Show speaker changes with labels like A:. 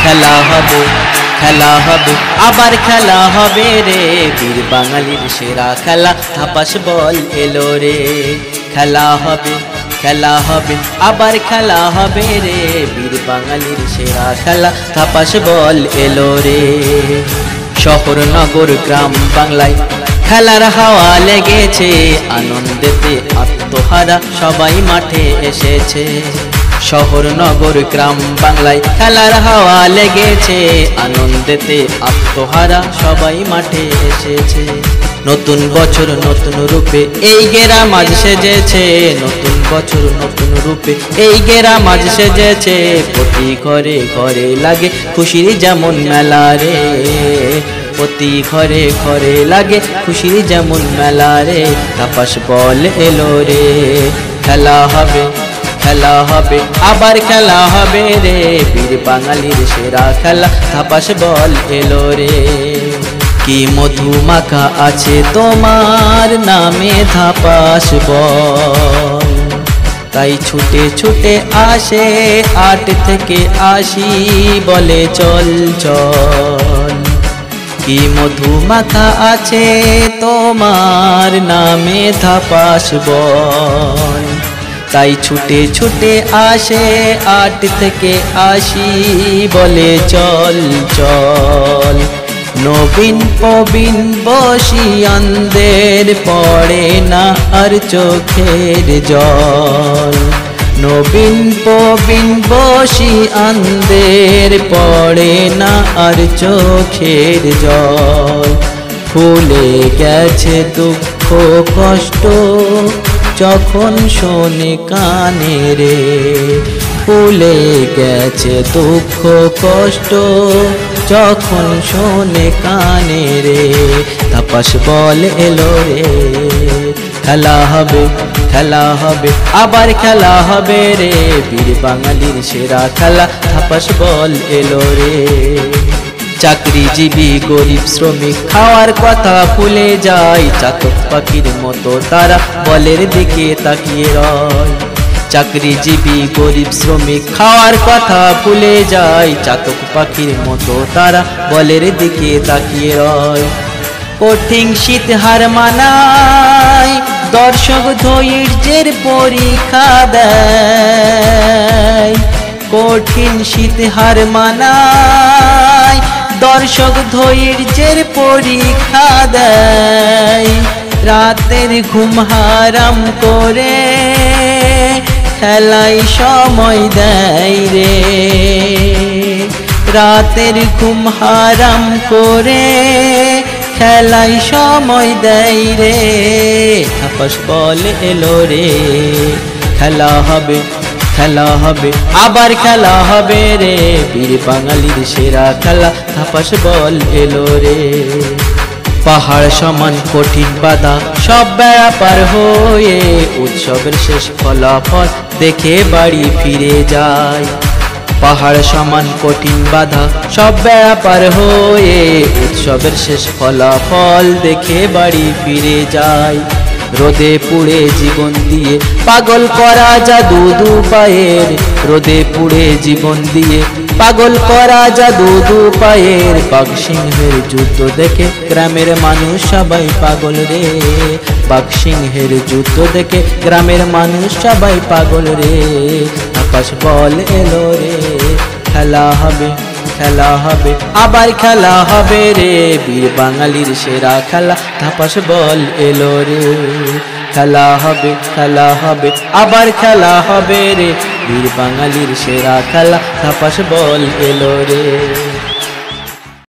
A: খেলা হবে খেলা হবে আবার খেলা হবে রে, বীর বাঙালির সেরা খেলা ধাপাস বল এলো রে। খেলা হবে খেলা হবে আবার খেলা হবে রে, বীর বাঙালির সেরা খেলা ধাপাস বল এলো রে। শহর নগর গ্রাম বাংলায় খেলার হাওয়া লেগেছে, আনন্দেতে আত্মহারা সবাই মাঠে এসেছে। শহর নগর গ্রাম বাংলায় খেলার হাওয়া লেগেছে, আনন্দেতে আত্মহারা সবাই মাঠে এসেছে। নতুন বছর নতুন রূপে এই গ্রাম আজ সেজেছে, নতুন বছর নতুন রূপে এই গ্রাম আজ সেজেছে। প্রতি ঘরে ঘরে লাগে খুশির যেমন মেলা রে, প্রতি ঘরে ঘরে লাগে খুশির যেমন মেলা রে। ধাপাস বল এলো রে, খেলা হবে খেলা হবে আবার খেলা হবে রে, বীর বাঙালির সেরা খেলা ধাপাস বল এলো রে। কি মধু মাখা আছে তোমার নামে ধাপাস বল, তাই ছুটে ছুটে আসে 8 থেকে 80 বলে চল চল। কি মধু মাখা আছে তোমার নামে ধাপাস বল, তাই ছুটে ছুটে আসে 8 থেকে 80 বলে চল চল। নবীন প্রবীণ বসিয়ানদের পড়ে না আর চোখের জল, নবীন প্রবীণ বসিয়ানদের পড়ে না আর চোখের জল। ভুলে গেছে দুঃখ কষ্ট যখন শোনে কানে রে, ভুলে গেছে দুঃখ কষ্ট যখন শোনে কানে রে। ধাপাস বল এলো রে, খেলা হবে খেলা হবে আবার খেলা হবে রে, বীর বাঙালির সেরা খেলা ধাপাস বল এলো রে। চাকরিজীবী গরিব শ্রমিক খাওয়ার কথা ভুলে যায়, চাতক পাখির মতো তারা বলের দিকে তাকিয়ে রয়। চাকরিজীবী গরিব শ্রমিক খাওয়ার কথা ভুলে যায়, চাতক পাখির মতো তারা বলের দিকে তাকিয়ে রয়। কঠিন শীত হার মানায় দর্শক ধৈর্যের পরীক্ষা দেয়, কঠিন শীত হার মানায় দর্শক ধৈর্যের পরীক্ষা দেয়। রাতের ঘুম হারাম করে খেলায় সময় দেয় রে, রাতের ঘুম হারাম করে খেলায় সময় দেয় রে। ধাপাস বল এলো রে, খেলা হবে খেলা হবে আবার খেলা হবে রে, বীর বাঙালির সেরা খেলা ধাপাস বল এলো রে। পাহাড় সমান কঠিন বাধা সব বেড়া পার হয়ে, উৎসবের শেষ ফলাফল দেখে বাড়ি ফিরে যায়। পাহাড় সমান কঠিন বাধা সব বেড়া পার হয়ে, উৎসবের শেষ ফলাফল দেখে বাড়ি ফিরে যায়। রোদে পুড়ে জীবন দিয়ে পাগল করা জাদু দু পায়ের, রোদে পুড়ে জীবন দিয়ে পাগল করা জাদু দু পায়ের। বাঘসিংহের যুদ্ধ দেখে গ্রামের মানুষ সবাই পাগল রে, বাঘসিংহের যুদ্ধ দেখে গ্রামের মানুষ সবাই পাগল রে। ধাপাস বল এলো রে, খেলা হবে খেলা হবে আবার খেলা হবে রে, বীর বাঙালির সেরা খেলা ধাপাস বল এলো রে। খেলা হবে আবার খেলা হবে রে, বীর বাঙালির সেরা খেলা ধাপাস বল এলো রে।